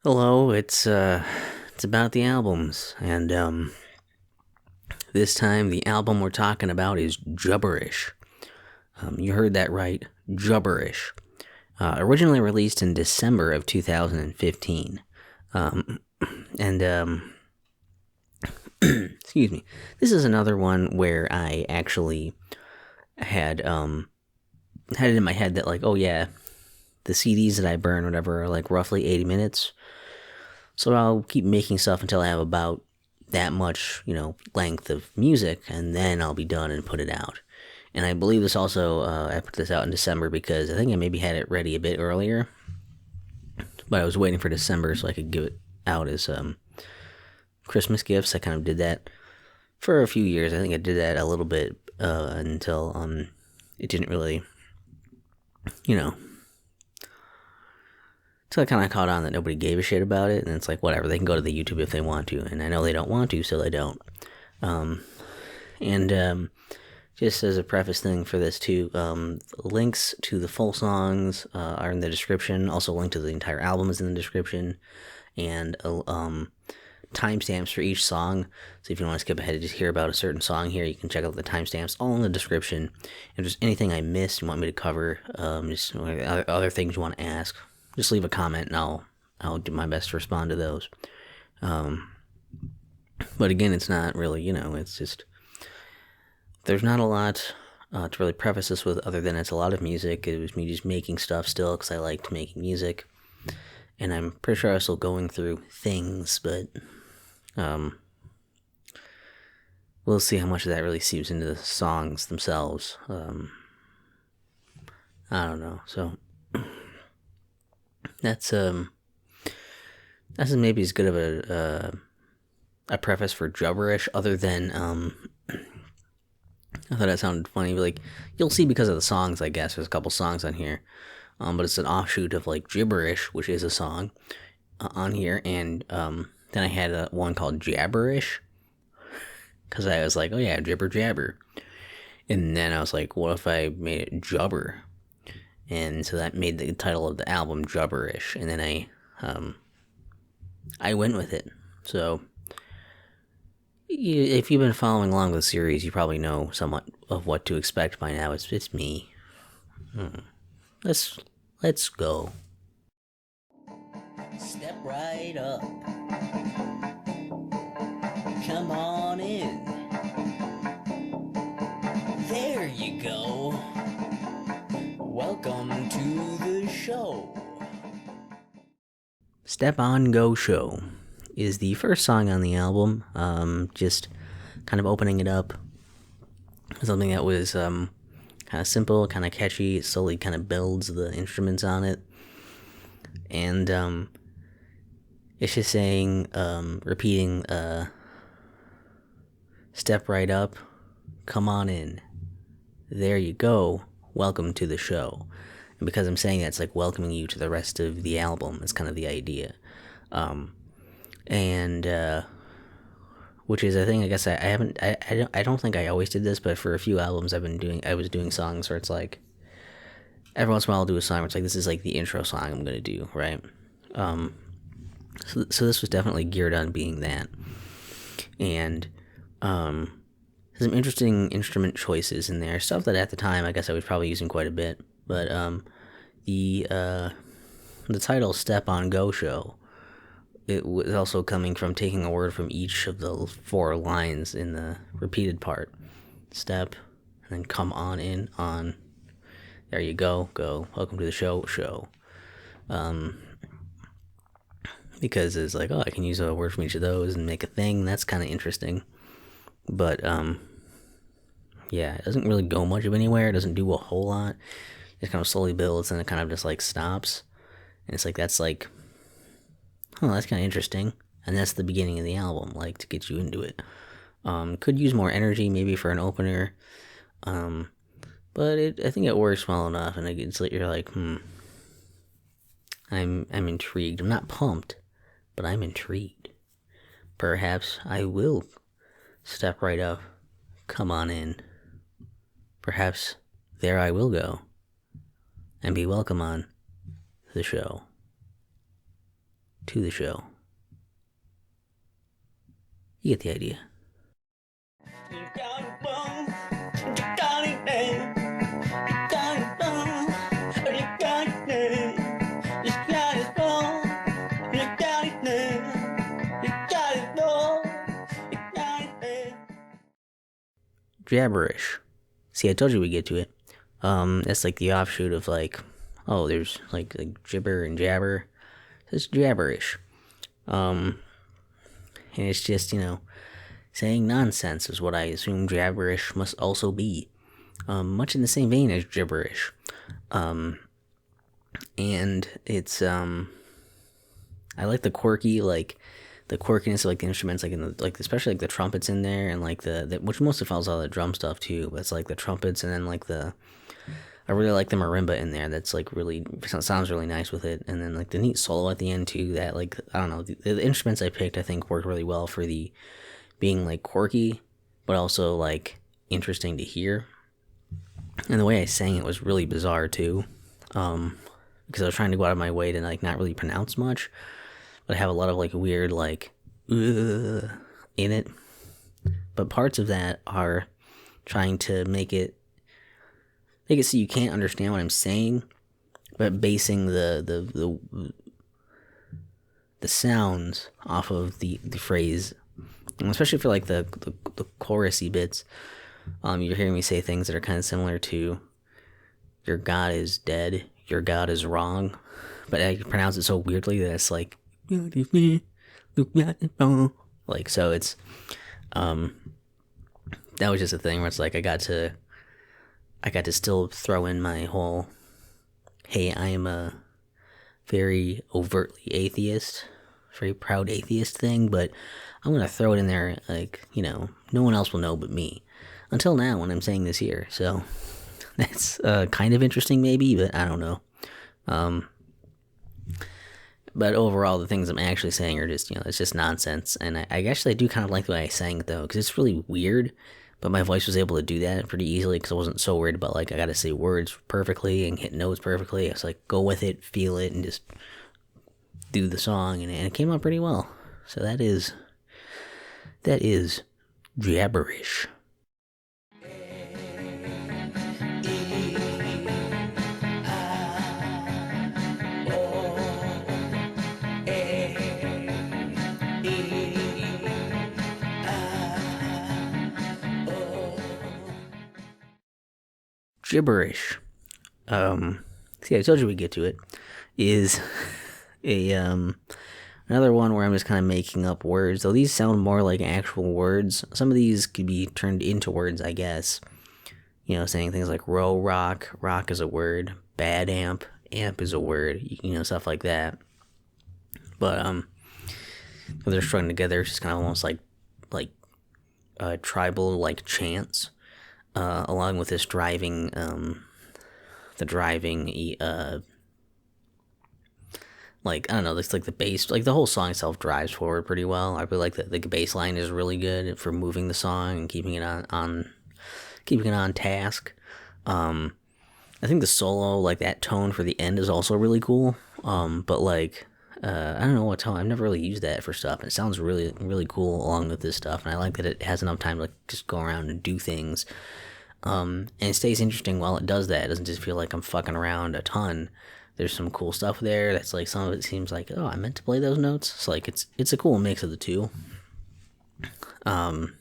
Hello, it's about the albums, and this time the album we're talking about is Jubberish. You heard that right, Jubberish. Originally released in December of 2015, and excuse me. This is another one where I actually had it in my head that like, oh yeah, the CDs that I burn, whatever, are like roughly 80 minutes. So I'll keep making stuff until I have about that much, length of music, and then I'll be done and put it out. And I believe this also, I put this out in December because I think I maybe had it ready a bit earlier, but I was waiting for December so I could give it out as Christmas gifts. I kind of did that for a few years. I think I did that a little bit until it didn't really, so I kind of caught on that nobody gave a shit about it, and it's like, whatever, they can go to the YouTube if they want to, and I know they don't want to, so they don't. Just as a preface thing for this too, links to the full songs are in the description. Also, link to the entire album is in the description, and timestamps for each song. So if you want to skip ahead and just hear about a certain song here, you can check out the timestamps all in the description. And just anything I missed you want me to cover, just other things you want to ask, just leave a comment and I'll do my best to respond to those. But again, it's not really, it's just, there's not a lot to really preface this with other than it's a lot of music. It was me just making stuff still because I liked making music. And I'm pretty sure I was still going through things, but we'll see how much of that really seeps into the songs themselves. I don't know. So that's maybe as good of a preface for Jubberish, other than I thought that sounded funny, but like you'll see because of the songs, I guess there's a couple songs on here, but it's an offshoot of like Jibberish, which is a song on here, and then I had one called Jabberish because I was like, oh yeah, jibber jabber, and then I was like, what if I made it Jubber? And so that made the title of the album Jubberish, and then I went with it. So if you've been following along with the series, you probably know somewhat of what to expect by now. It's me. Let's go. Step right up. Come on in. There you go. Welcome to the show. Step On Go Show is the first song on the album. Just kind of opening it up. Something that was kind of simple, kind of catchy. It slowly kind of builds the instruments on it. And it's just saying, repeating, step right up, come on in. There you go. Welcome to the show. And because I'm saying that, it's like welcoming you to the rest of the album. That's kind of the idea. Which is a thing, I guess I don't think I always did this, but for a few albums I was doing songs where it's like, every once in a while I'll do a song where it's like, this is like the intro song I'm going to do, right? So this was definitely geared on being that. And, some interesting instrument choices in there, stuff that at the time I guess I was probably using quite a bit, but the title Step On Go Show, it was also coming from taking a word from each of the 4 lines in the repeated part. Step, and then come on in, on, there you go, welcome to the show. Because it's like, oh, I can use a word from each of those and make a thing. That's kind of interesting. But, yeah, it doesn't really go much of anywhere. It doesn't do a whole lot. It kind of slowly builds, and it kind of just, like, stops. And it's like, that's like, that's kind of interesting. And that's the beginning of the album, like, to get you into it. Could use more energy, maybe, for an opener. But I think it works well enough, and it's like, you're like, I'm intrigued. I'm not pumped, but I'm intrigued. Perhaps I will step right up, come on in. Perhaps there I will go, and be welcome on the show. to the show. You get the idea. Jabberish. See, I told you we get to it. That's like the offshoot of like, oh, there's like gibber and jabber. It's Jabberish. And it's just, saying nonsense is what I assume Jabberish must also be. Much in the same vein as Jibberish. And it's, I like the quirky, like, the quirkiness of like the instruments, like in the, like especially like the trumpets in there, and like the which mostly follows all the drum stuff too, but it's like the trumpets, and then like I really like the marimba in there. That's like really sounds really nice with it, and then like the neat solo at the end too. That like I don't know, the instruments I picked I think worked really well for the being like quirky, but also like interesting to hear. And the way I sang it was really bizarre too, because I was trying to go out of my way to like not really pronounce much, but I have a lot of like weird like in it. But parts of that are trying to make it so you can't understand what I'm saying, but basing the sounds off of the phrase, and especially for like the chorusy bits. You're hearing me say things that are kind of similar to "Your God is dead," "Your God is wrong," but I pronounce it so weirdly that it's like so it's that was just a thing where it's like I got to still throw in my whole, hey, I am a very overtly atheist, very proud atheist thing, but I'm going to throw it in there like, no one else will know but me. Until now when I'm saying this here. So that's kind of interesting maybe, but I don't know. But overall, the things I'm actually saying are just, it's just nonsense. And I actually do kind of like the way I sang it, though, because it's really weird. But my voice was able to do that pretty easily because I wasn't so worried about, like, I got to say words perfectly and hit notes perfectly. I was like, go with it, feel it, and just do the song. And it came out pretty well. So that is Jabberish. Jibberish, see, I told you we'd get to it, is a, another one where I'm just kind of making up words, though these sound more like actual words. Some of these could be turned into words, I guess, saying things like row rock is a word, bad amp is a word, stuff like that. But, they're strung together, it's just kind of almost like tribal, like, chants. Along with this driving, like, I don't know, it's like the bass, like the whole song itself drives forward pretty well. I really like that the bass line is really good for moving the song and keeping it on task. I think the solo, like that tone for the end is also really cool. But like, I don't know what tone, I've never really used that for stuff, and it sounds really, really cool along with this stuff, and I like that it has enough time to like just go around and do things. And it stays interesting while it does that. It doesn't just feel like I'm fucking around a ton. There's some cool stuff there that's like, some of it seems like, oh, I meant to play those notes. It's like, it's a cool mix of the two. And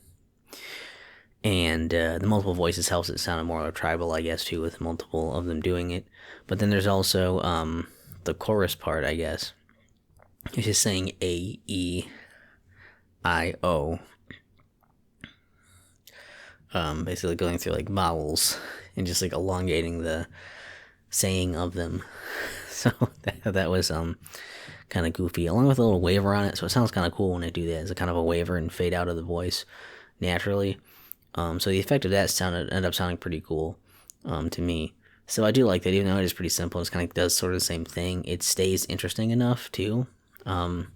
the multiple voices helps it sound more like tribal, I guess, too, with multiple of them doing it. But then there's also the chorus part, I guess. It's just saying A, E, I, O. Basically going through like vowels and just like elongating the saying of them. So that was kind of goofy, along with a little waver on it. So it sounds kind of cool when I do that. It's a kind of a waver and fade out of the voice naturally. So the effect of that ended up sounding pretty cool to me. So I do like that, even though it is pretty simple. It kind of does sort of the same thing. It stays interesting enough too. I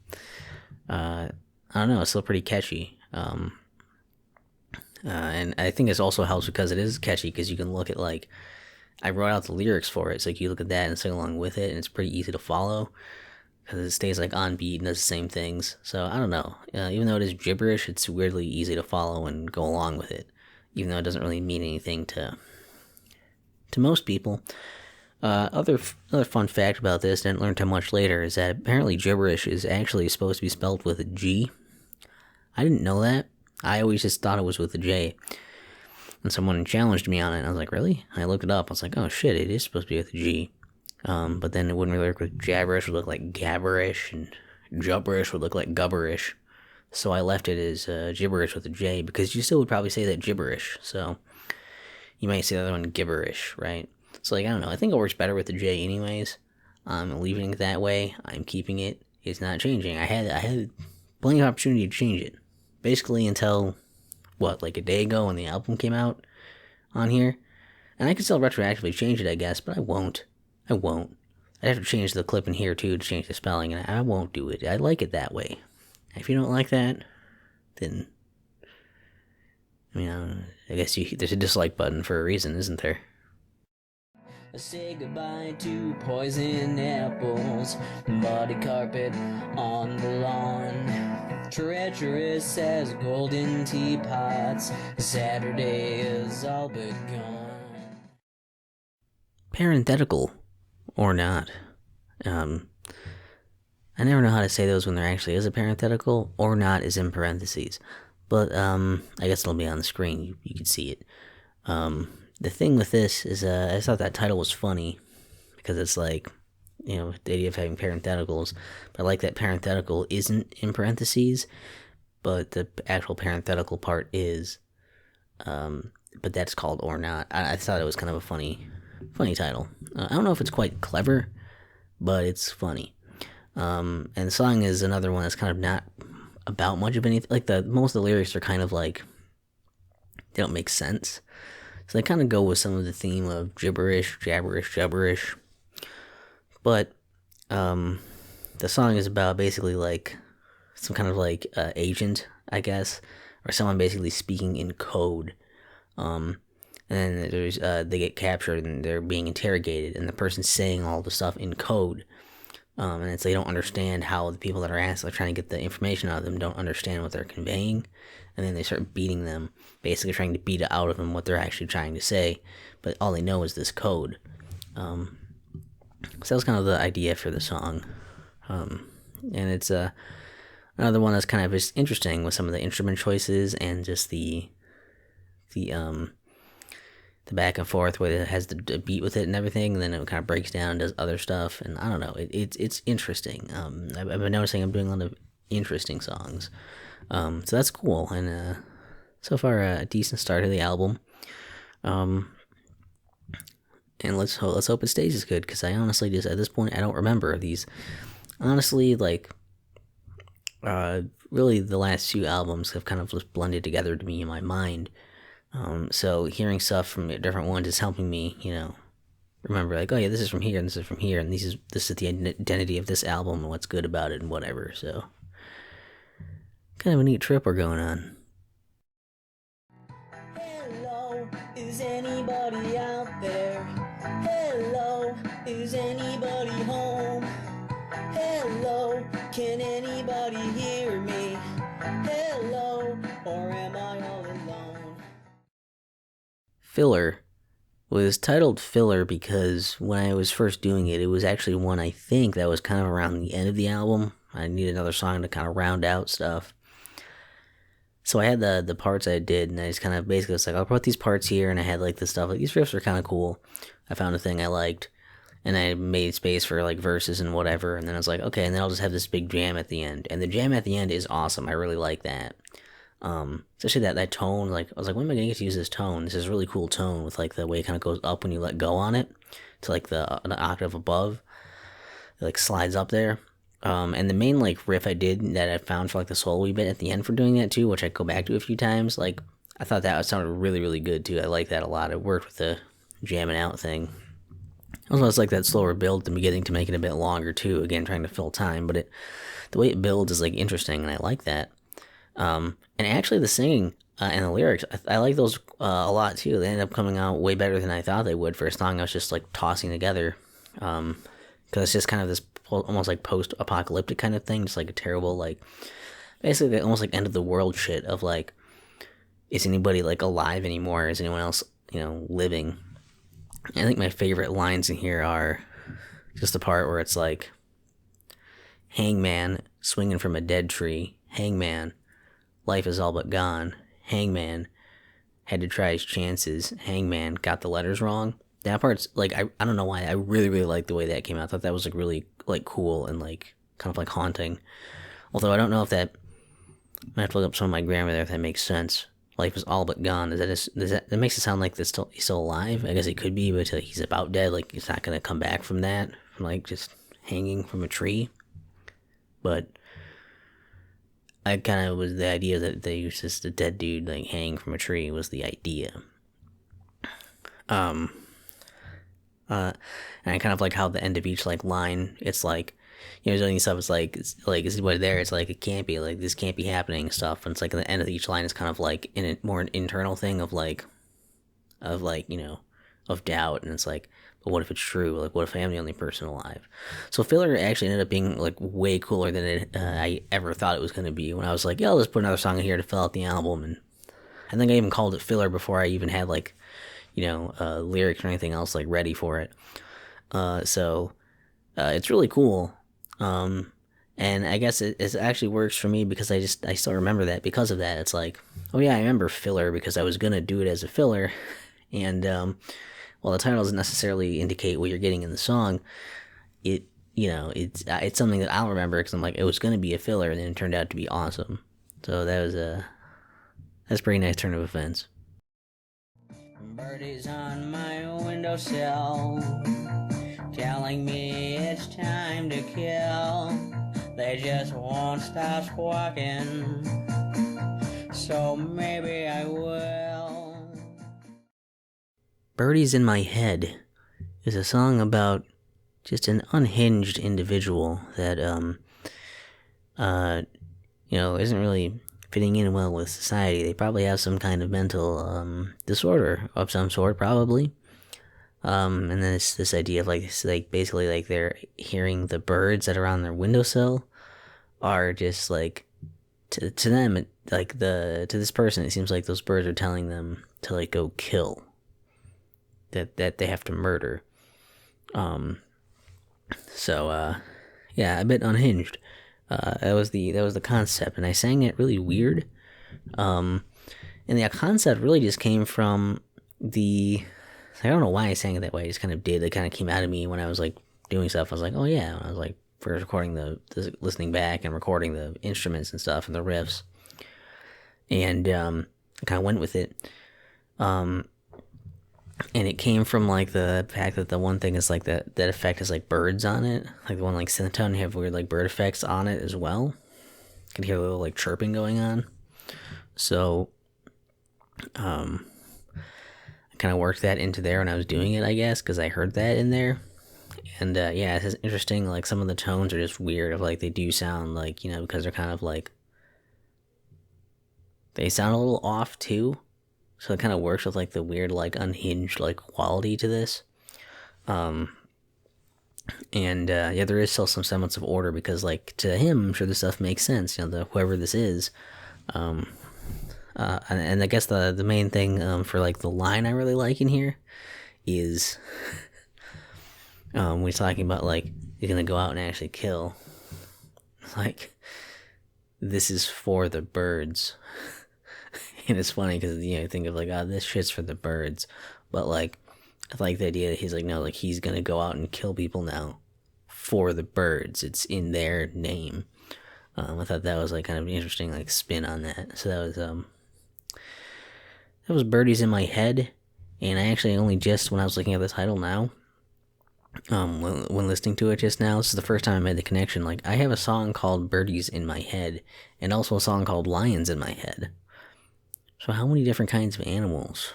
don't know. It's still pretty catchy. And I think this also helps because it is catchy, because you can look at, like, I wrote out the lyrics for it, so you look at that and sing along with it, and it's pretty easy to follow. because it stays like on beat and does the same things. So I don't know. Even though it is gibberish, it's weirdly easy to follow and go along with it, even though it doesn't really mean anything to most people. Other fun fact about this, didn't learn too much later, is that apparently gibberish is actually supposed to be spelled with a G. I didn't know that. I always just thought it was with a J. And someone challenged me on it, and I was like, really? And I looked it up. I was like, oh shit, it is supposed to be with a G. But then it wouldn't really work with Jabberish. It would look like Gabberish, and Jubberish would look like Gubberish. So I left it as gibberish with a J, because you still would probably say that gibberish. So you might say the other one gibberish, right? So like, I don't know. I think it works better with the J anyways. I'm leaving it that way. I'm keeping it. It's not changing. I had plenty of opportunity to change it. Basically until, like a day ago when the album came out on here. And I can still retroactively change it, I guess, but I won't. I'd have to change the clip in here, too, to change the spelling, and I won't do it. I like it that way. If you don't like that, then, I guess there's a dislike button for a reason, isn't there? Say goodbye to poison apples, muddy carpet on the lawn, treacherous as golden teapots, Saturday is all but gone. Parenthetical, or not. I never know how to say those when there actually is a parenthetical. Or not is in parentheses. But, I guess it'll be on the screen. You can see it. The thing with this is, I thought that title was funny. Because it's like, the idea of having parentheticals. But I like that parenthetical isn't in parentheses. But the actual parenthetical part is. But that's called or not. I thought it was kind of a funny title. I don't know if it's quite clever, but it's funny. And the song is another one that's kind of not about much of anything. Like most of the lyrics are kind of like, they don't make sense. So they kind of go with some of the theme of gibberish, jabberish, jubberish. But the song is about basically like some kind of like agent, I guess, or someone basically speaking in code. And then there's they get captured and they're being interrogated, and the person's saying all the stuff in code. And it's they don't understand how the people that are asked, are trying to get the information out of them, don't understand what they're conveying, and then they start beating them, basically trying to beat out of them what they're actually trying to say, but all they know is this code. So that was kind of the idea for the song. And it's another one that's kind of just interesting with some of the instrument choices and just the back and forth where it has the beat with it and everything, and then it kind of breaks down and does other stuff, and I don't know, it's interesting. I've been noticing I'm doing a lot of interesting songs, so that's cool, and so far a decent start of the album, and let's hope it stays as good, because I honestly just, at this point, I don't remember these, honestly, like, really the last few albums have kind of just blended together to me in my mind. So hearing stuff from different ones is helping me, remember, like, oh yeah, this is from here and this is from here, and this is the identity of this album and what's good about it and whatever. So kind of a neat trip we're going on. Hello, is anybody out there? Hello, is anybody home? Hello, can anybody hear me? Hello, or am I all alone? Filler was titled Filler because when I was first doing it, it was actually one I think that was kind of around the end of the album. I needed another song to kind of round out stuff. So I had the parts I did, and I just kind of basically was like, I'll put these parts here, and I had like this stuff, like these riffs are kind of cool. I found a thing I liked, and I made space for like verses and whatever, and then I was like, okay, and then I'll just have this big jam at the end. And the jam at the end is awesome. I really like that. Especially that tone, like, I was like, when am I gonna get to use this tone? This is a really cool tone with like the way it kind of goes up when you let go on it to like an octave above. It like slides up there. And the main like riff I did that I found for like the solo bit at the end for doing that too, which I go back to a few times, like, I thought that sounded really, really good too. I like that a lot. It worked with the jamming out thing. Also, it's like that slower build at the beginning to make it a bit longer too, again, trying to fill time, but the way it builds is like interesting, and I like that. And actually the singing and the lyrics, I like those a lot too. They ended up coming out way better than I thought they would for a song I was just like tossing together. because it's just kind of this almost like post-apocalyptic kind of thing, just like a terrible, like, basically almost like end of the world shit of like, is anybody like alive anymore? Is anyone else, living? I think my favorite lines in here are just the part where it's like, hangman swinging from a dead tree, hangman, life is all but gone, hangman had to try his chances, hangman got the letters wrong. That part's like, I don't know why, I really, really like the way that came out. I thought that was like really like cool and like kind of like haunting. Although I don't know if that, I might have to look up some of my grammar there if that makes sense. Life is all but gone. That makes it sound like he's still alive? I guess he could be, but he's about dead. Like, he's not gonna come back from that, from like just hanging from a tree. But I kind of was the idea that they used just a dead dude like hanging from a tree was the idea. And I kind of like how the end of each like line, it's like, doing stuff is like, is what there, it's like, it can't be, like, this can't be happening stuff, and it's like at the end of each line is kind of like more an internal thing of doubt, and it's like, but what if it's true? Like, what if I am the only person alive? So filler actually ended up being like way cooler than I ever thought it was going to be. When I was like, yeah, let's put another song in here to fill out the album, and I think I even called it filler before I even had like, lyrics or anything else like ready for it. So it's really cool. And I guess it actually works for me because I still remember that because of that. It's like, oh yeah, I remember filler because I was gonna do it as a filler, and while the title doesn't necessarily indicate what you're getting in the song, it's something that I'll remember because I'm like, it was gonna be a filler, and then it turned out to be awesome. So that's a pretty nice turn of events. Birdies on my windowsill, telling me it's time to kill. They just won't stop squawking, so maybe I will. Birdies in My Head is a song about just an unhinged individual that isn't really fitting in well with society. They probably have some kind of mental disorder of some sort, probably. And then it's this idea of like basically like they're hearing the birds that are on their windowsill are just like to them to this person it seems like those birds are telling them to like go kill, that they have to murder. Yeah, a bit unhinged. That was the concept, and I sang it really weird. And the concept really just came from I don't know why I sang it that way. I just kind of did. It kind of came out of me when I was like doing stuff. I was like, oh yeah. When I was like first recording listening back and recording the instruments and stuff and the riffs, and I kind of went with it. And it came from like the fact that the one thing is like that effect is like birds on it. Like the one like Synthtone, you have weird like bird effects on it as well. You can hear a little like chirping going on. So, I kind of worked that into there when I was doing it, I guess, because I heard that in there. And yeah, it's interesting. Like some of the tones are just weird. Of like they do sound like because they're kind of like they sound a little off too. So it kind of works with like the weird like unhinged like quality to this. And yeah, there is still some semblance of order because like to him, I'm sure this stuff makes sense. Whoever this is. And I guess the main thing for like the line I really like in here is we're talking about like you're gonna go out and actually kill. Like, this is for the birds. And it's funny because you think of like, oh, this shit's for the birds, but like I like the idea that he's like, no, like he's gonna go out and kill people now for the birds. It's in their name. I thought that was like kind of an interesting like spin on that. So that was Birdies in My Head, and I actually only just when I was looking at the title now, when listening to it just now, this is the first time I made the connection. Like I have a song called Birdies in My Head, and also a song called Lions in My Head. So how many different kinds of animals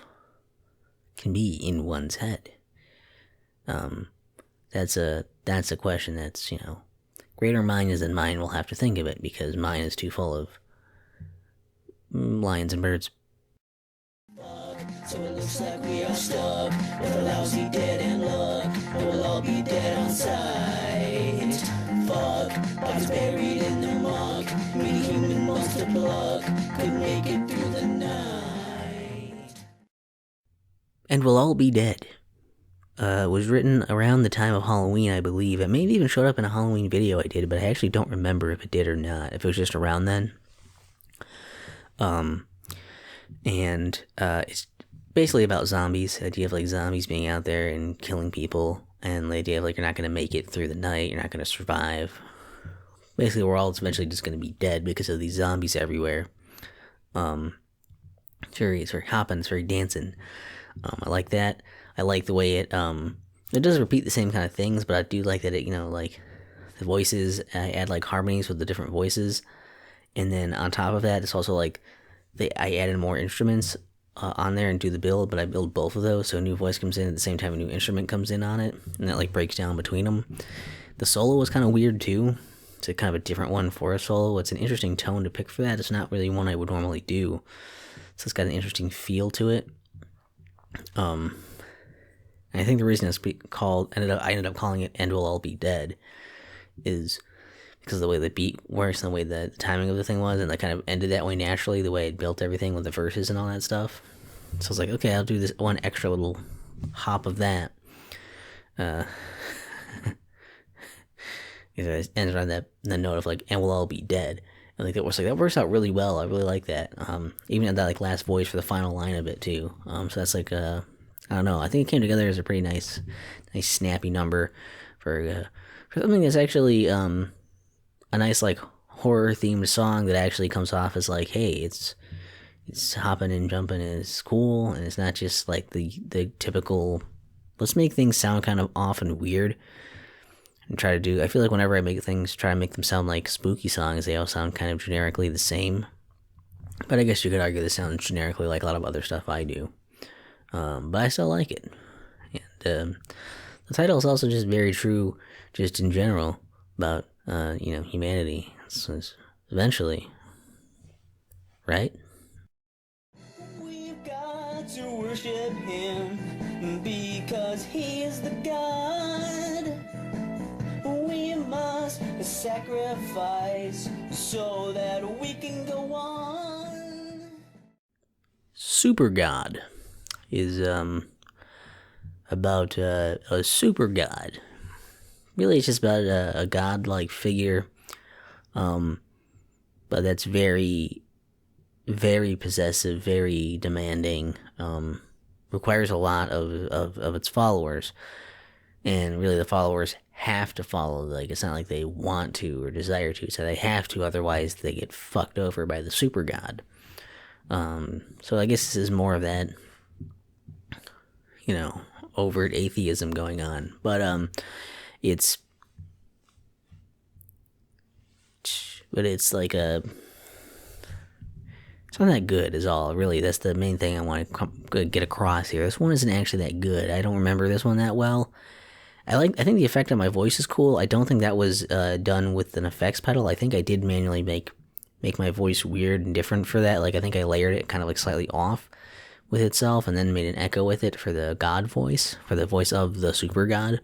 can be in one's head? That's a question that's greater minds than mine will have to think of it, because mine is too full of lions and birds. So it looks like we are stuck with a lousy dead end luck, and we'll all be dead on sight. Fuck, bodies buried in the muck, maybe human monster pluck could make it through the night. And we'll all be dead. Was written around the time of Halloween, I believe. It may have even showed up in a Halloween video I did, but I actually don't remember if it did or not, if it was just around then. It's basically about zombies. The idea of like zombies being out there and killing people, and the idea of like you're not going to make it through the night, you're not going to survive. Basically, we're all eventually just going to be dead because of these zombies everywhere. It's very hopping, it's very dancing. I like that. I like the way it does repeat the same kind of things, but I do like that it, like the voices, I add like harmonies with the different voices, and then on top of that, it's also like I added more instruments on there and do the build, but I build both of those, so a new voice comes in at the same time a new instrument comes in on it, and that like breaks down between them. The solo was kind of weird too. It's a kind of a different one for a solo. It's an interesting tone to pick for that. It's not really one I would normally do, so it's got an interesting feel to it. I think the reason it's I ended up calling it "And We'll All Be Dead" is because of the way the beat works and the way the timing of the thing was, and I kind of ended that way naturally, the way it built everything with the verses and all that stuff. So I was like, okay, I'll do this one extra little hop of that. It ended on the note of like, "And we'll all be dead." And like that works out really well. I really like that. Even at that like last voice for the final line of it too. So that's like I don't know. I think it came together as a pretty nice snappy number for something that's actually a nice like horror themed song that actually comes off as like, hey, it's hopping and jumping and it's cool, and it's not just like the typical let's make things sound kind of off and weird. And I feel like whenever I try to make them sound like spooky songs, they all sound kind of generically the same. But I guess you could argue this sounds generically like a lot of other stuff I do. But I still like it. And the title is also just very true, just in general, about, humanity. It's eventually. Right? We've got to worship him because he is the God. We must sacrifice so that we can go on. Super God is about a super god. Really, it's just about a god-like figure, but that's very, very possessive, very demanding, requires a lot of its followers, and really the followers have to follow. Like, it's not like they want to or desire to, so they have to, otherwise they get fucked over by the super god. So I guess this is more of that, overt atheism going on. But it's like it's not that good is all, really. That's the main thing I want to get across here. This one isn't actually that good. I don't remember this one that well. I think the effect on my voice is cool. I don't think that was done with an effects pedal. I think I did manually make my voice weird and different for that. Like, I think I layered it kind of like slightly off with itself and then made an echo with it for the god voice, for the voice of the super god.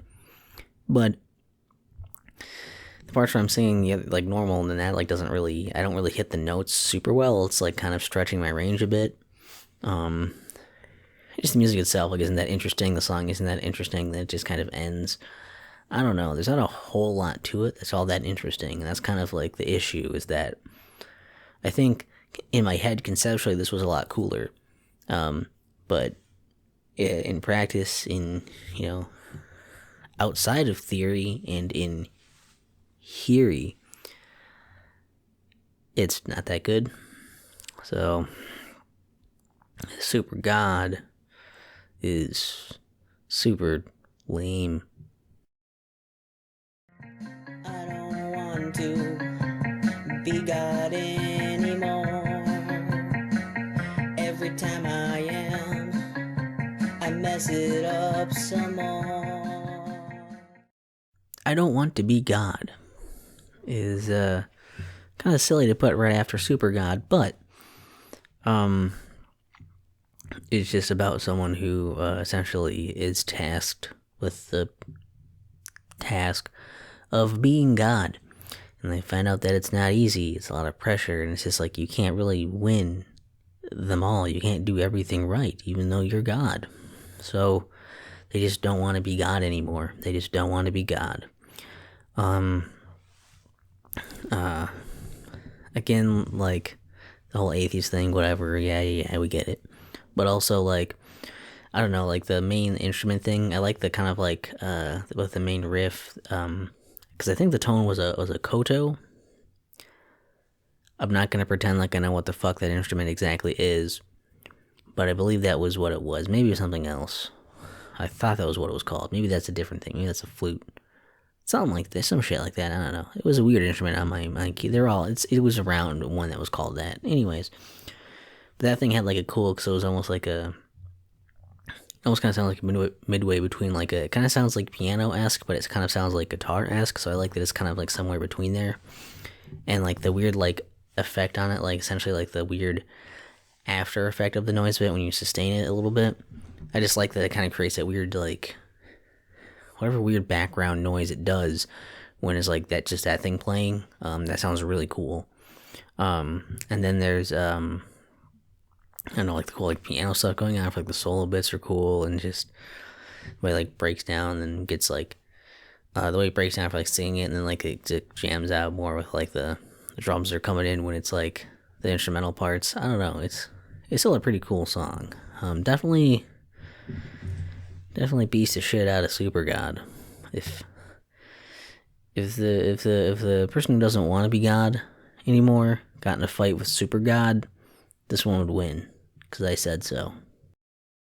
But the parts where I'm singing like normal and that like I don't really hit the notes super well. It's like kind of stretching my range a bit. Just the music itself like isn't that interesting. The song isn't that interesting. Then it just kind of ends. I don't know. There's not a whole lot to it that's all that interesting. And that's kind of like the issue, is that I think in my head conceptually this was a lot cooler. But in practice, in, outside of theory and in theory, it's not that good. So, super god is super lame. I don't want to be God anymore. Every time I am, I mess it up some more. I don't want to be God is kind of silly to put right after super god, but It's just about someone who essentially is tasked with the task of being God. And they find out that it's not easy, it's a lot of pressure, and it's just like you can't really win them all. You can't do everything right, even though you're God. So they just don't want to be God anymore. They just don't want to be God. Again, like the whole atheist thing, whatever, yeah, we get it. But also, like, I don't know, like the main instrument thing, I like the kind of like, with the main riff, because I think the tone was a koto. I'm not going to pretend like I know what the fuck that instrument exactly is, but I believe that was what it was. Maybe it was something else. I thought that was what it was called. Maybe that's a different thing. Maybe that's a flute. Something like this, some shit like that. I don't know. It was a weird instrument on my key. It was around one that was called that. Anyways, but that thing had like a cool, because it was almost like almost kind of sounds like midway between like it kind of sounds like piano-esque, but it kind of sounds like guitar-esque. So I like that it's kind of like somewhere between there, and like the weird like effect on it, like essentially like the weird after effect of the noise bit when you sustain it a little bit. I just like that it kind of creates that weird like whatever weird background noise it does when it's like that thing playing. That sounds really cool. And then there's I don't know, like the cool like piano stuff going on. Like the solo bits are cool, and just the way it like breaks down and gets like the way it breaks down for like singing it, and then like it jams out more with like the drums are coming in when it's like the instrumental parts. I don't know. It's still a pretty cool song. Definitely beats the shit out of Super God. If the person who doesn't want to be God anymore got in a fight with Super God, this one would win, because I said so.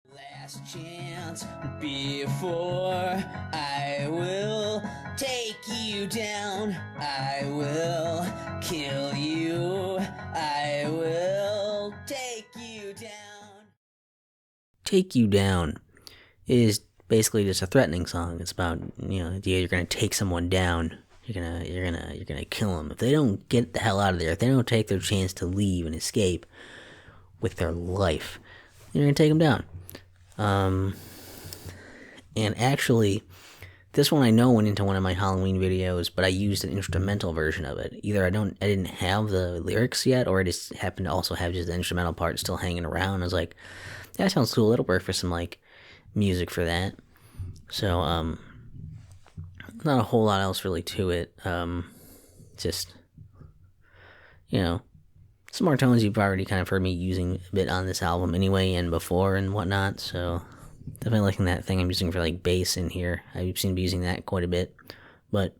Last chance before I will take you down. I will kill you. I will take you down. Take You Down is basically just a threatening song. It's about, the idea you're gonna take someone down. You're gonna kill them if they don't get the hell out of there. If they don't take their chance to leave and escape with their life, you're gonna take them down. And actually, this one I know went into one of my Halloween videos, but I used an instrumental version of it. Either I didn't have the lyrics yet, or I just happened to also have just the instrumental part still hanging around. I was like, that sounds cool. It'll work for some like music for that. So not a whole lot else really to it. Just some more tones you've already kind of heard me using a bit on this album anyway, and before and whatnot. So definitely liking that thing I'm using for like bass in here. I've seen me using that quite a bit, but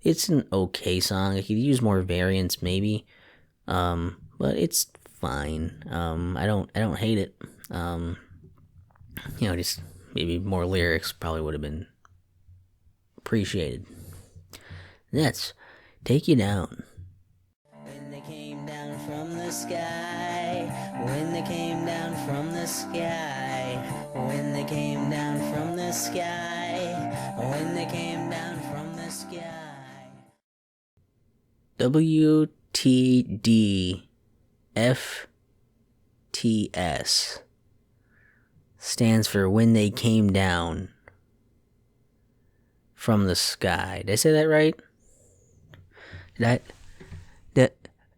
it's an okay song. I could use more variants maybe, but it's fine. I don't hate it. Just maybe more lyrics probably would have been appreciated. Let's Take You Down. When they came down from the sky, when they came down from the sky, when they came down from the sky, when they came down from the sky. WTDFTS stands for When They Came Down from the Sky. Did I say that right?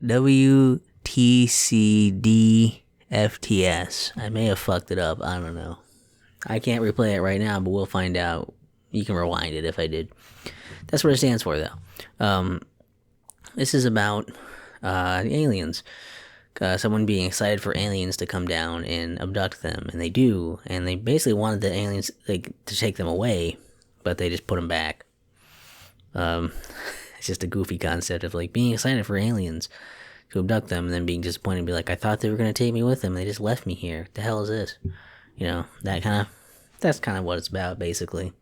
WTCDFTS. I may have fucked it up. I don't know. I can't replay it right now, but we'll find out. You can rewind it if I did. That's what it stands for, though. This is about aliens. Someone being excited for aliens to come down and abduct them, and they do. And they basically wanted the aliens to take them away, but they just put them back. It's just a goofy concept of like being excited for aliens to abduct them, and then being disappointed and be like, I thought they were going to take me with them, and they just left me here. What the hell is this? That's kind of what it's about, basically.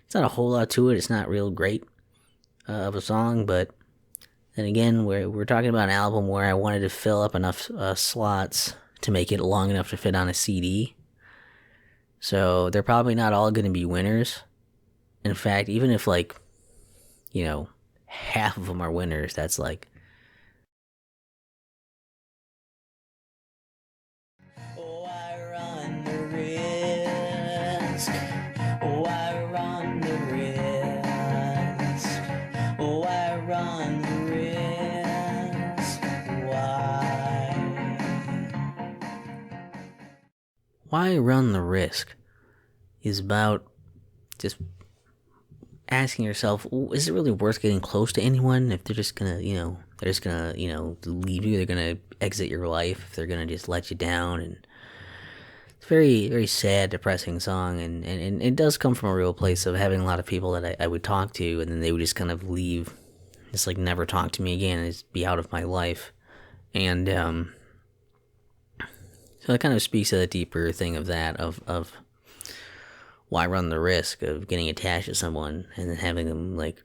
It's not a whole lot to it. It's not real great of a song, but then again, we're talking about an album where I wanted to fill up enough slots to make it long enough to fit on a CD. So they're probably not all going to be winners. In fact, even if half of them are winners, that's like... Why Run the Risk is about just asking yourself, is it really worth getting close to anyone if they're just gonna, leave you, they're gonna exit your life, if they're gonna just let you down. And it's a very, very sad, depressing song, and it does come from a real place of having a lot of people that I would talk to, and then they would just kind of leave, just like never talk to me again, and just be out of my life. And so it kind of speaks to the deeper thing of that, of why run the risk of getting attached to someone and then having them, like,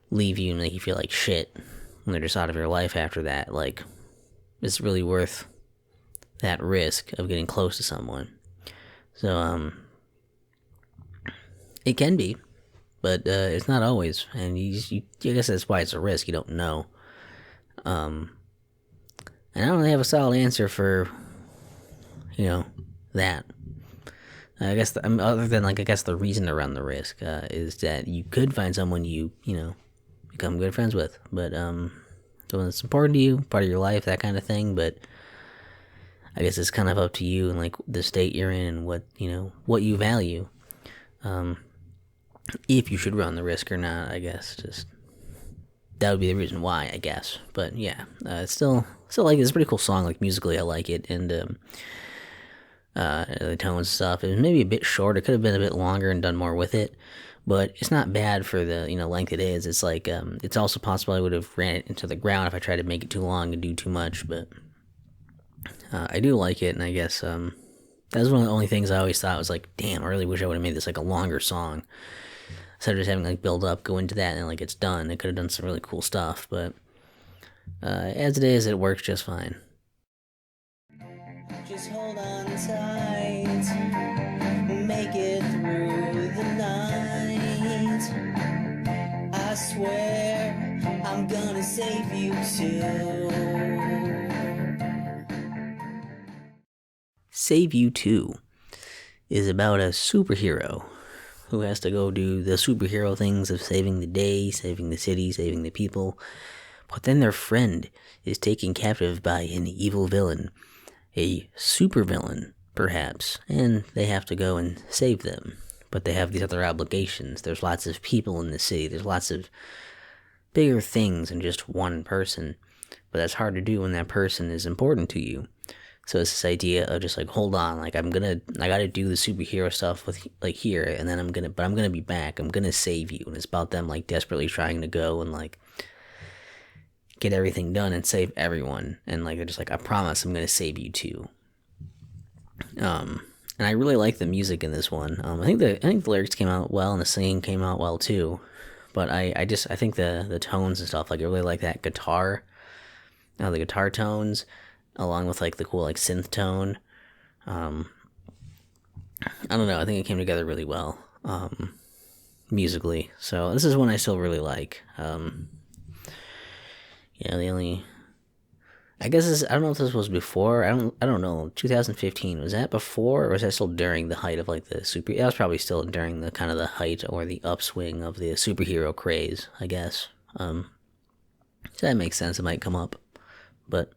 leave you and make you feel like shit when they're just out of your life after that. Like, it's really worth that risk of getting close to someone. So, it can be, but it's not always. And I guess that's why it's a risk. You don't know. And I don't really have a solid answer for, that. I guess, other than, like, I guess the reason to run the risk is that you could find someone you become good friends with. But, someone that's important to you, part of your life, that kind of thing. But I guess it's kind of up to you and, like, the state you're in and what you value. If you should run the risk or not, I guess. Just, that would be the reason why, I guess. But, yeah, it's still like, it's a pretty cool song. Like, musically, I like it. And, the tones and stuff. It was maybe a bit short. It could have been a bit longer and done more with it, but it's not bad for the length it is. It's like it's also possible I would have ran it into the ground if I tried to make it too long and do too much. But I do like it, and I guess that was one of the only things I always thought was like, damn, I really wish I would have made this like a longer song instead of just having like build up, go into that, and like it's done. It could have done some really cool stuff, but as it is, it works just fine. Just hold on tight, we'll make it through the night. I swear I'm gonna save you too. Save You Too is about a superhero who has to go do the superhero things of saving the day, saving the city, saving the people. But then their friend is taken captive by an evil villain. A supervillain, perhaps, and they have to go and save them. But they have these other obligations. There's lots of people in the city. There's lots of bigger things than just one person. But that's hard to do when that person is important to you. So it's this idea of just like, hold on, like I gotta do the superhero stuff with like here, and then I'm gonna be back. I'm gonna save you. And it's about them like desperately trying to go and like get everything done and save everyone, and like they're just like, I promise I'm gonna save you too. And I really like the music in this one. I think the lyrics came out well and the singing came out well too, but I think the tones and stuff, like I really like that guitar, the guitar tones, along with like the cool like synth tone. I don't know, I think it came together really well musically. So this is one I still really like. Yeah, I guess I don't know if this was before. I don't know. 2015, was that before, or was that still during the height of like the super? That was probably still during the kind of the height or the upswing of the superhero craze, I guess. So that makes sense. It might come up, but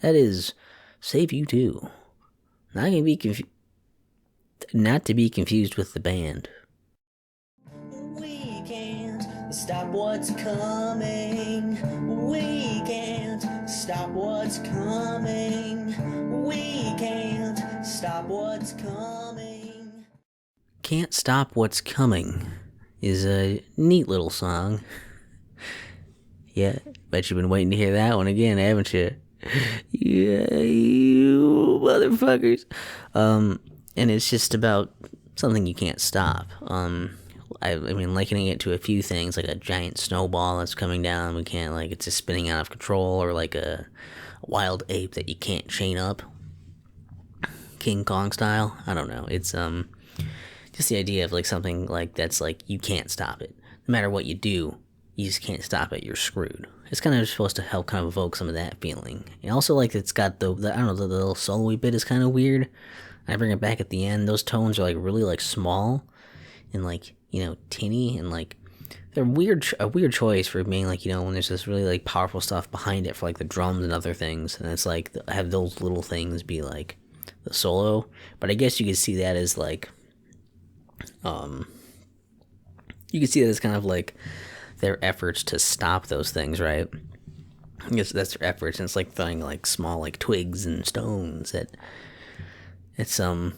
that is Save You Too. Not to be confused with the band. We can't stop what's coming. We can't stop what's coming. We can't stop what's coming. Can't Stop What's Coming is a neat little song. Yeah, bet you've been waiting to hear that one again, haven't you? Yeah, you motherfuckers. And it's just about something you can't stop. I mean, likening it to a few things, like a giant snowball that's coming down, we can't, like, it's just spinning out of control, or like a wild ape that you can't chain up, King Kong style. I don't know. It's just the idea of like something like that's like you can't stop it. No matter what you do, you just can't stop it. You're screwed. It's kind of supposed to help kind of evoke some of that feeling. And also, like, it's got the I don't know, the little solo-y bit is kind of weird. I bring it back at the end. Those tones are like really like small and like, tinny, and like they're a weird choice for being like, when there's this really like powerful stuff behind it for like the drums and other things, and it's like have those little things be like the solo. But I guess you could see that as like, you could see that as kind of like their efforts to stop those things, right? I guess that's their efforts, and it's like throwing like small like twigs and stones at some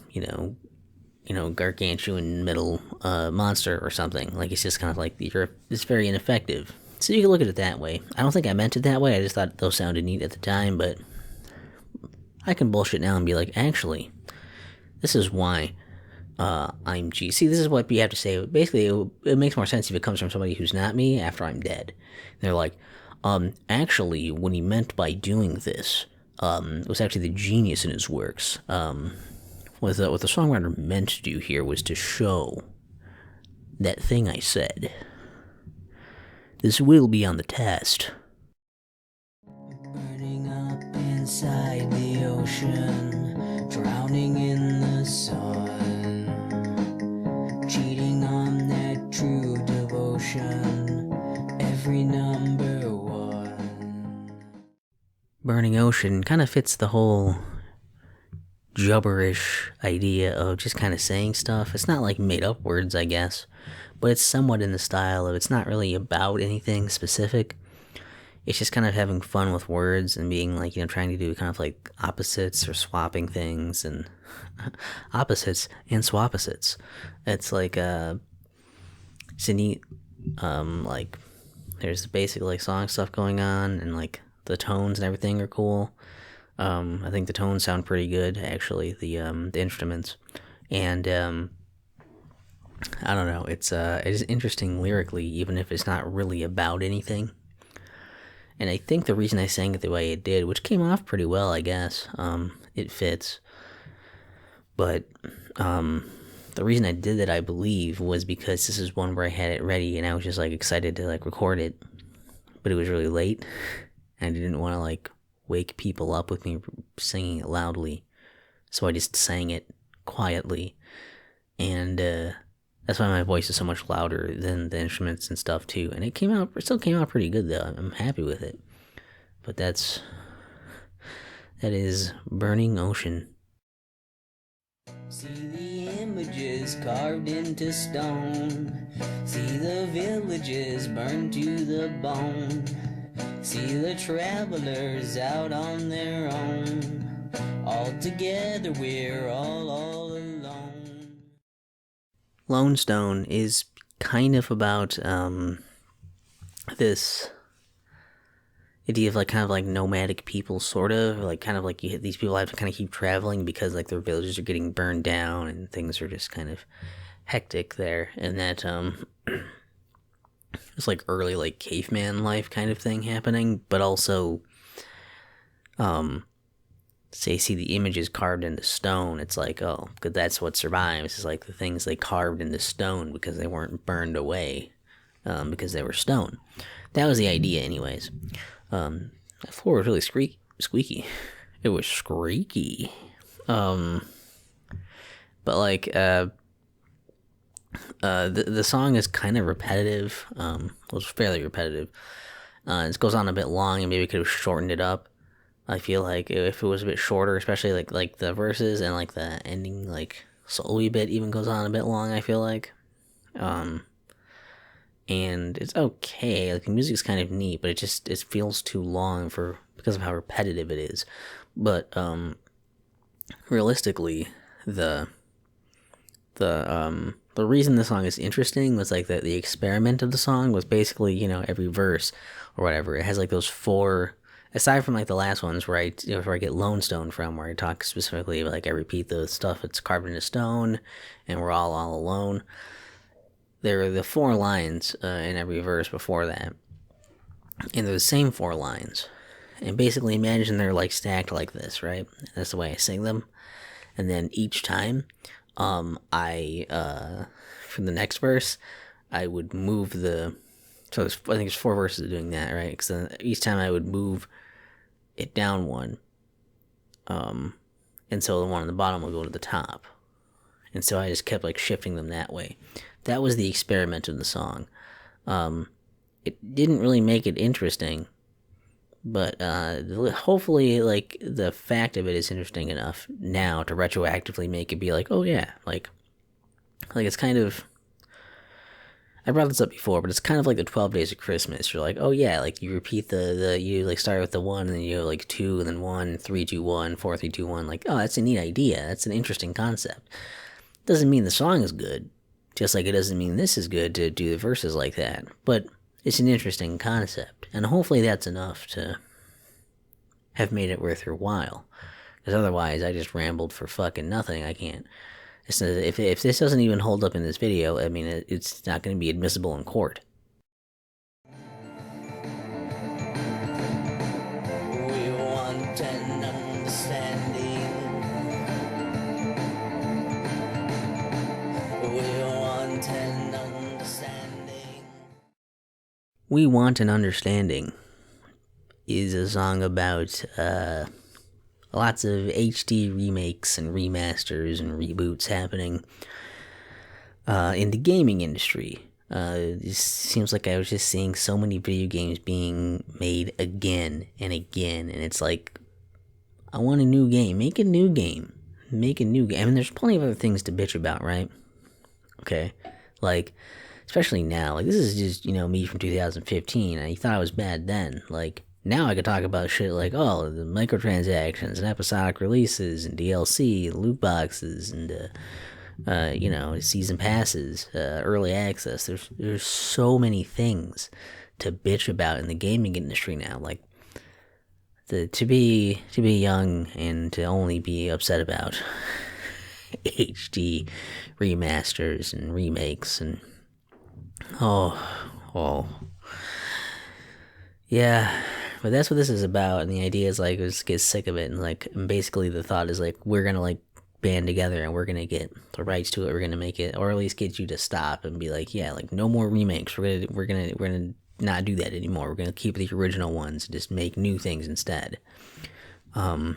gargantuan metal monster or something. Like, it's just kind of like it's very ineffective. So you can look at it that way. I don't think I meant it that way. I just thought those sounded neat at the time, but I can bullshit now and be like, actually, this is why I'm G. See, this is what you have to say. Basically, it makes more sense if it comes from somebody who's not me after I'm dead. They're like, actually, what he meant by doing this was actually the genius in his works. What the songwriter meant to do here was to show that thing I said. This will be on the test. Burning up inside the ocean, drowning in the sun, cheating on that true devotion, every number one. Burning Ocean kind of fits the whole Jubberish idea of just kind of saying stuff. It's not like made up words, I guess, but it's somewhat in the style of, it's not really about anything specific. It's just kind of having fun with words and being like, trying to do kind of like opposites or swapping things and opposites and swapposites. It's like it's a neat, like, there's basic like song stuff going on, and like the tones and everything are cool. I think the tones sound pretty good, actually, the instruments, and I don't know, it's interesting lyrically, even if it's not really about anything. And I think the reason I sang it the way it did, which came off pretty well, I guess, it fits. But the reason I did that, I believe, was because this is one where I had it ready and I was just like excited to like record it, but it was really late and I didn't want to like wake people up with me singing it loudly, so I just sang it quietly, and that's why my voice is so much louder than the instruments and stuff too. And it still came out pretty good though. I'm happy with it. But that is Burning Ocean. See the images carved into stone, see the villages burned to the bone, see the travelers out on their own, all together we're all alone. Lonestone is kind of about this idea of like kind of like nomadic people, sort of like kind of like these people have to kind of keep traveling because like their villages are getting burned down and things are just kind of hectic there, and that it's like early like caveman life kind of thing happening, but also say see the images carved into stone. It's like, oh, because that's what survives, is like the things they carved into stone because they weren't burned away, because they were stone. That was the idea anyways. That floor was really squeaky. It was squeaky. But like the song is kind of repetitive. Was fairly repetitive. It goes on a bit long, and maybe could have shortened it up. I feel like if it was a bit shorter, especially like the verses and like the ending like solo bit even goes on a bit long, I feel like. And it's okay. Like the music's kind of neat, but it feels too long because of how repetitive it is. But realistically, the reason the song is interesting was like the experiment of the song was basically, every verse or whatever, it has like those four, aside from like the last ones where I get Lonestone from, where I talk specifically like I repeat the stuff that's carved into stone and we're all alone. There are the four lines in every verse before that, and they're the same four lines, and basically imagine they're like stacked like this, right? That's the way I sing them. And then each time I for the next verse I would move I think there's four verses of doing that, right? Because each time I would move it down one, and so the one on the bottom will go to the top, and so I just kept like shifting them that way. That was the experiment of the song. It didn't really make it interesting, But hopefully, like, the fact of it is interesting enough now to retroactively make it be like, oh yeah, like it's kind of, I brought this up before, but it's kind of like the 12 Days of Christmas. You're like, oh yeah, like you repeat you like start with the 1, and then you go like 2, and then 1, 3, 2, 1, 4, 3, 2, 1. Like, oh, that's a neat idea. That's an interesting concept. Doesn't mean the song is good, just like it doesn't mean this is good to do the verses like that. But it's an interesting concept, and hopefully that's enough to have made it worth your while. Because otherwise, I just rambled for fucking nothing. I can't. If this doesn't even hold up in this video, I mean, it's not going to be admissible in court. We want an understanding. We want an understanding. We Want an Understanding is a song about lots of HD remakes and remasters and reboots happening in the gaming industry. It seems like I was just seeing so many video games being made again and again, and it's like, I want a new game. Make a new game. Make a new game. I mean, there's plenty of other things to bitch about, right? Okay? Like, especially now. Like, this is just, me from 2015, and you thought I was bad then. Like, now I could talk about shit like, oh, the microtransactions and episodic releases and DLC, loot boxes, and, season passes, early access. There's so many things to bitch about in the gaming industry now. Like, to be young and to only be upset about HD remasters and remakes and yeah, but that's what this is about. And the idea is like, just get sick of it, and like, basically the thought is like, we're gonna like band together and we're gonna get the rights to it. We're gonna make it, or at least get you to stop and be like, yeah, like no more remakes. We're gonna not do that anymore. We're gonna keep the original ones and just make new things instead. And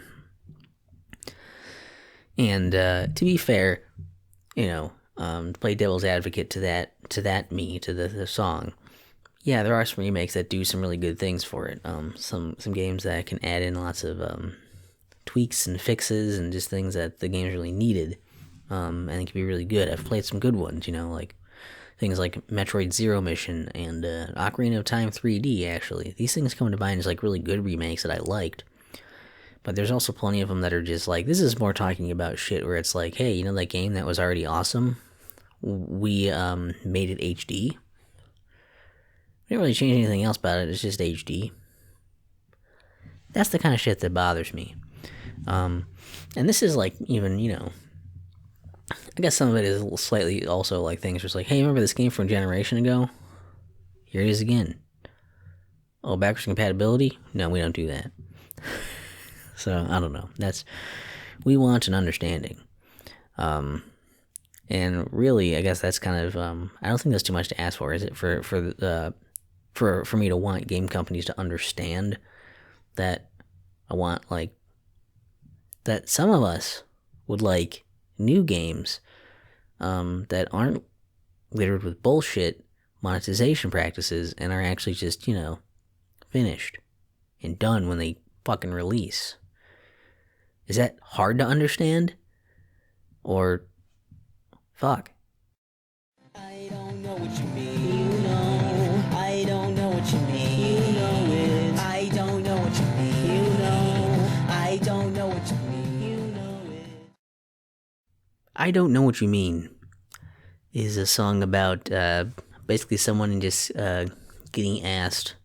to be fair, to play devil's advocate to the song, yeah, there are some remakes that do some really good things for it. Some games that can add in lots of tweaks and fixes and just things that the game's really needed, and it can be really good. I've played some good ones, like things like Metroid Zero Mission and Ocarina of Time 3D, actually. These things come to mind as like really good remakes that I liked. But there's also plenty of them that are just like, this is more talking about shit where it's like, hey, that game that was already awesome? We made it HD. We didn't really change anything else about it, it's just HD. That's the kind of shit that bothers me. And this is like, even, I guess some of it is slightly also like things just like, hey, remember this game from a generation ago? Here it is again. Oh, backwards compatibility? No, we don't do that. So, I don't know. We want an understanding. And really, I guess that's kind of, I don't think that's too much to ask for, is it? For me to want game companies to understand that I want, like, that some of us would like new games that aren't littered with bullshit monetization practices and are actually just, finished and done when they fucking release. Is that hard to understand? Or fuck? I don't know what you mean, I don't know what you mean, it. I don't know what you mean, I don't know what you mean, it. I Don't Know What You Mean is a song about basically someone just getting asked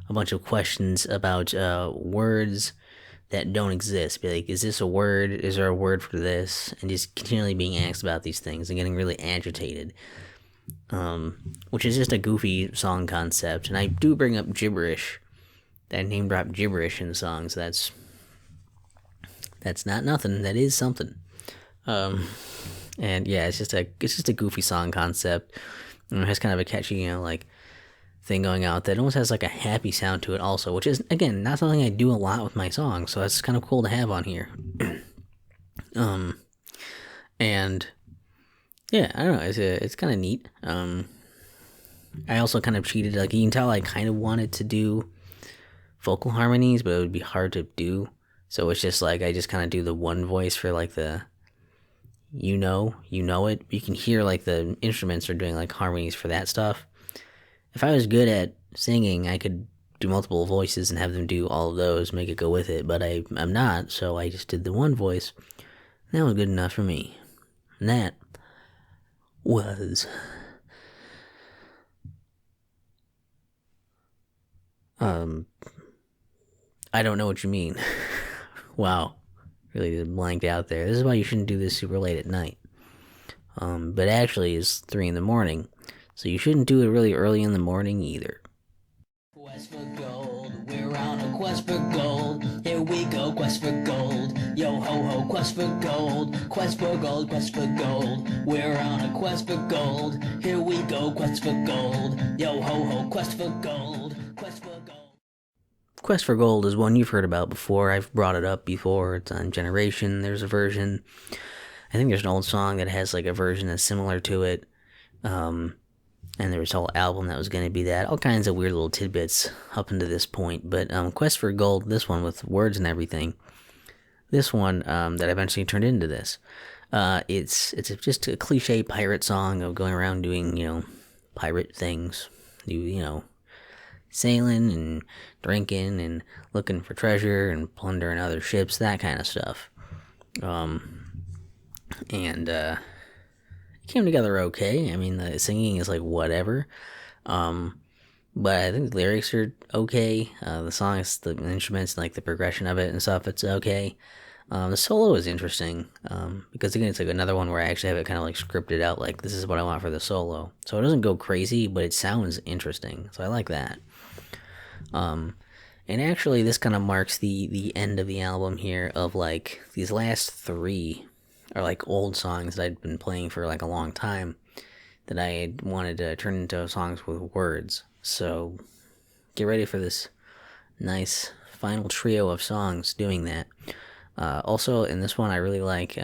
a bunch of questions about words that don't exist. Be like, is this a word? Is there a word for this? And just continually being asked about these things and getting really agitated. Which is just a goofy song concept. And I do bring up Jibberish. That name drop Jibberish in the song, so that's not nothing. That is something. And yeah, it's just a goofy song concept. And it has kind of a catchy, like, thing going out that almost has like a happy sound to it also, which is, again, not something I do a lot with my songs, so that's kind of cool to have on here. And yeah, I don't know, it's kind of neat. I also kind of cheated, like, you can tell I kind of wanted to do vocal harmonies, but it would be hard to do. So it's just like I just kind of do the one voice for like the you know it. You can hear like the instruments are doing like harmonies for that stuff. If I was good at singing, I could do multiple voices and have them do all of those, make it go with it, but I'm not, so I just did the one voice. And that was good enough for me. And that was I don't know what you mean. Wow. Really just blanked out there. This is why you shouldn't do this super late at night. But actually it's 3 in the morning, so you shouldn't do it really early in the morning either. Quest for gold, we're on a quest for gold. Here we go, quest for gold. Yo ho ho, quest for gold. Quest for gold, quest for gold. We're on a quest for gold. Here we go, quest for gold. Yo ho ho, quest for gold. Quest for gold. Quest for Gold is one you've heard about before. I've brought it up before. It's on Generation. There's a version. I think there's an old song that has like a version that's similar to it. And there was a whole album that was going to be that. All kinds of weird little tidbits up until this point. But Quest for Gold, this one with words and everything. This one that eventually turned into this. It's just a cliche pirate song of going around doing, pirate things. Sailing and drinking and looking for treasure and plundering other ships, that kind of stuff. It came together okay. I mean, the singing is like whatever. But I think the lyrics are okay. The songs, the instruments, like the progression of it and stuff, it's okay. The solo is interesting, because again, it's like another one where I actually have it kind of like scripted out, like this is what I want for the solo. So it doesn't go crazy, but it sounds interesting. So I like that. And actually this kind of marks the end of the album here of like these last 3 are like old songs that I'd been playing for like a long time that I had wanted to turn into songs with words. So get ready for this nice final trio of songs doing that. Also in this one I really like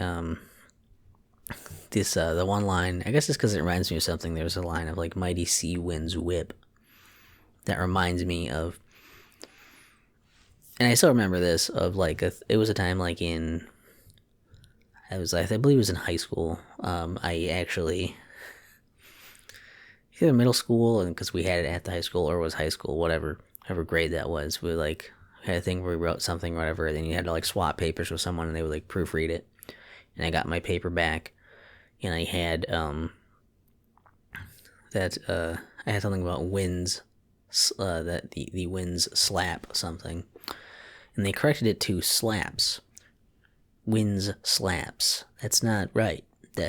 this the one line, I guess it's because it reminds me of something. There's a line of like mighty sea winds whip that reminds me of, and I still remember this, of like it was a time like I believe it was in high school. I actually either middle school, and because we had it at the high school, or it was high school, whatever grade that was, we like had a thing where we wrote something or whatever, and then you had to like swap papers with someone and they would like proofread it. And I got my paper back, and I had I had something about winds, that the winds slap something, and they corrected it to slaps. Winds slaps. That's not right.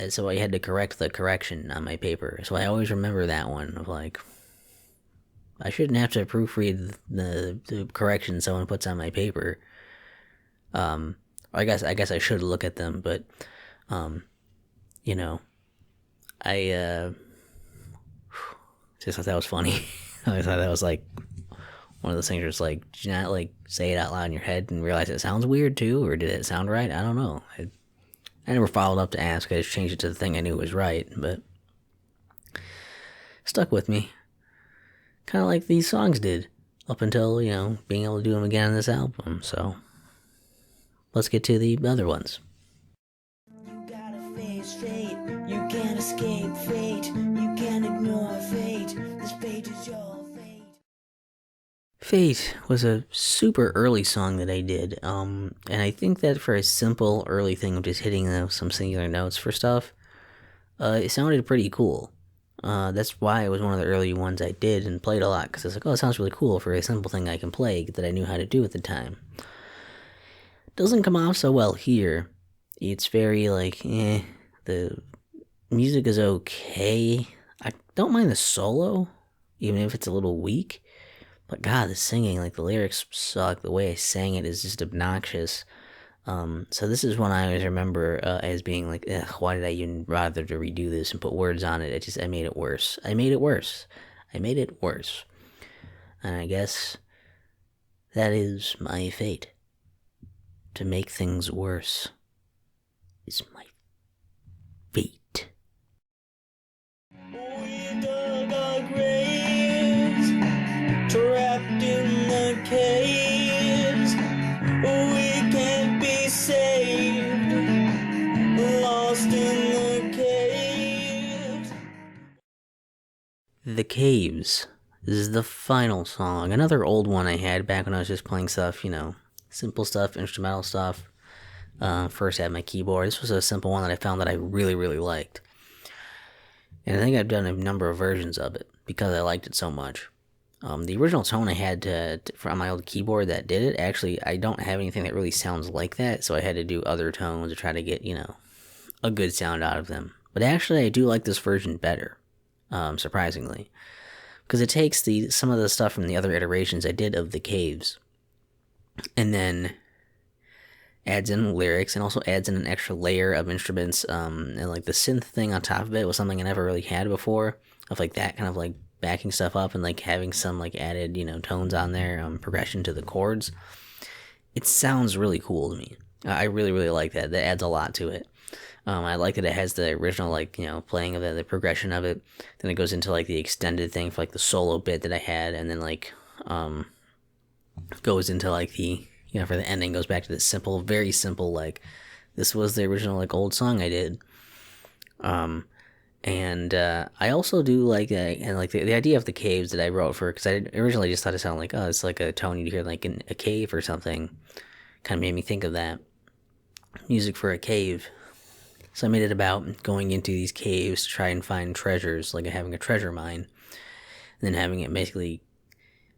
So I had to correct the correction on my paper. So I always remember that one of like, I shouldn't have to proofread the correction someone puts on my paper. I guess I should look at them, but I just thought that was funny. I thought that was like one of those things where it's like, did you not like say it out loud in your head and realize it sounds weird too, or did it sound right? I don't know. I never followed up to ask. I just changed it to the thing I knew was right, but stuck with me. Kind of like these songs did, up until, being able to do them again on this album. So let's get to the other ones. You gotta face fate. You can't escape fate. You can't ignore fate. This page is your fate. Fate was a super early song that I did, and I think that for a simple early thing of just hitting some singular notes for stuff, it sounded pretty cool. That's why it was one of the early ones I did and played a lot, because I was like, oh, it sounds really cool for a simple thing I can play that I knew how to do at the time. Doesn't come off so well here. It's very like, the music is okay. I don't mind the solo, even if it's a little weak. But God, the singing, like the lyrics suck. The way I sang it is just obnoxious. So this is one I always remember as being like, why did I even bother to redo this and put words on it? I made it worse. I made it worse. And I guess that is my fate. To make things worse is my fate. We dug our graves, trapped in the cave. The Caves. This is the final song. Another old one I had back when I was just playing stuff, simple stuff, instrumental stuff. First I had my keyboard. This was a simple one that I found that I really, really liked. And I think I've done a number of versions of it because I liked it so much. The original tone I had from my old keyboard that did it, actually, I don't have anything that really sounds like that, so I had to do other tones to try to get, a good sound out of them. But actually, I do like this version better, surprisingly. Because it takes some of the stuff from the other iterations I did of The Caves, and then adds in lyrics, and also adds in an extra layer of instruments, and like the synth thing on top of it was something I never really had before, of like that kind of like backing stuff up and like having some like added, tones on there, progression to the chords. It sounds really cool to me. I really, really like that. That adds a lot to it. I like that it has the original, like, playing of the progression of it. Then it goes into like the extended thing for like the solo bit that I had, and then like goes into like the, for the ending, goes back to this simple, very simple, like, this was the original like old song I did. And I also do like and like the idea of the caves that I wrote for, because I originally just thought it sounded like, oh, it's like a tone you'd hear like in a cave or something. Kind of made me think of that. Music for a cave. So I made it about going into these caves to try and find treasures, like having a treasure mine, and then having it basically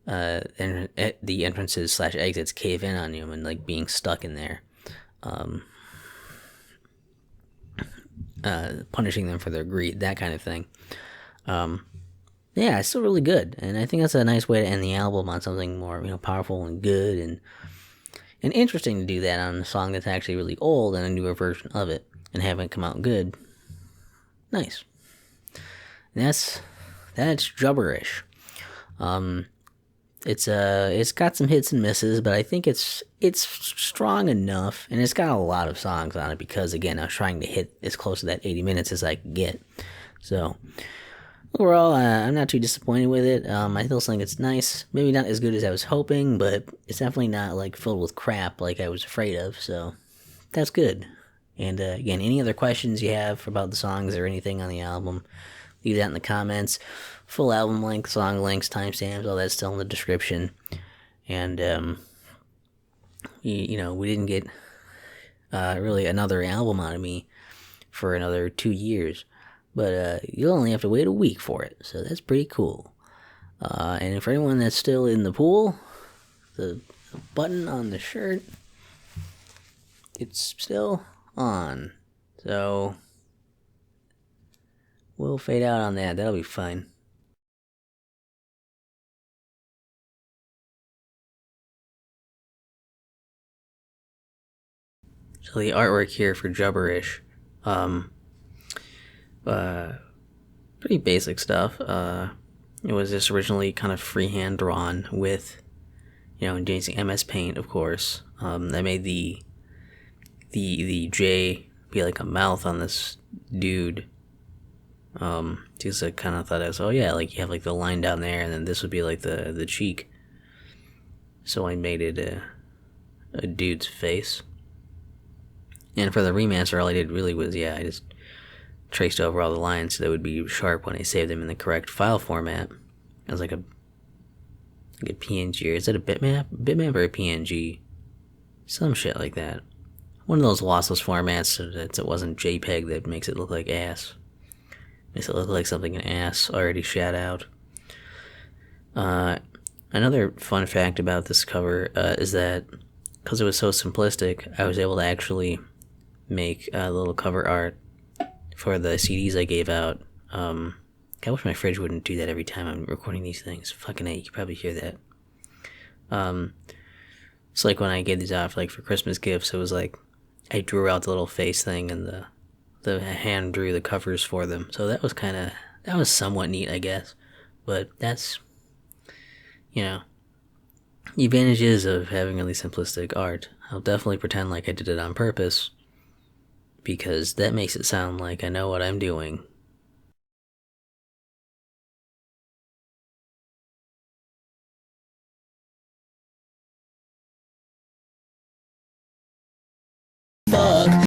the entrances / exits cave in on you and like being stuck in there. Punishing them for their greed, that kind of thing. Yeah, it's still really good, and I think that's a nice way to end the album on something more, powerful and good, and interesting to do that on a song that's actually really old and a newer version of it, and have it come out good. Nice. And that's Jubberish. It's got some hits and misses, but I think it's strong enough, and it's got a lot of songs on it because, again, I was trying to hit as close to that 80 minutes as I could get. So overall, I'm not too disappointed with it. I still think it's nice. Maybe not as good as I was hoping, but it's definitely not like filled with crap like I was afraid of. So that's good. And again, any other questions you have about the songs or anything on the album, leave that in the comments. Full album length, song links, timestamps, all that's still in the description. And, we didn't get really another album out of me for another 2 years. But you'll only have to wait a week for it, so that's pretty cool. And for anyone that's still in the pool, the button on the shirt, it's still on. So we'll fade out on that. That'll be fine. So the artwork here for Jubberish, pretty basic stuff. It was just originally kind of freehand drawn with, using MS Paint, of course. I made the J be like a mouth on this dude. Because I kind of thought I was, oh yeah, like you have like the line down there, and then this would be like the cheek. So I made it a dude's face. And for the remaster, all I did really was, I just traced over all the lines so they would be sharp when I saved them in the correct file format. It was like a PNG, or is it a bitmap? Bitmap or a PNG? Some shit like that. One of those lossless formats so that it wasn't JPEG that makes it look like ass. Makes it look like something an ass already shat out. Another fun fact about this cover is that because it was so simplistic, I was able to actually make a little cover art for the CDs I gave out. I wish my fridge wouldn't do that every time I'm recording these things. Fucking A, you can probably hear that. It's like when I gave these out for Christmas gifts, it was like I drew out the little face thing and the hand drew the covers for them. So that was somewhat neat, I guess. But that's, the advantages of having really simplistic art. I'll definitely pretend like I did it on purpose, because that makes it sound like I know what I'm doing.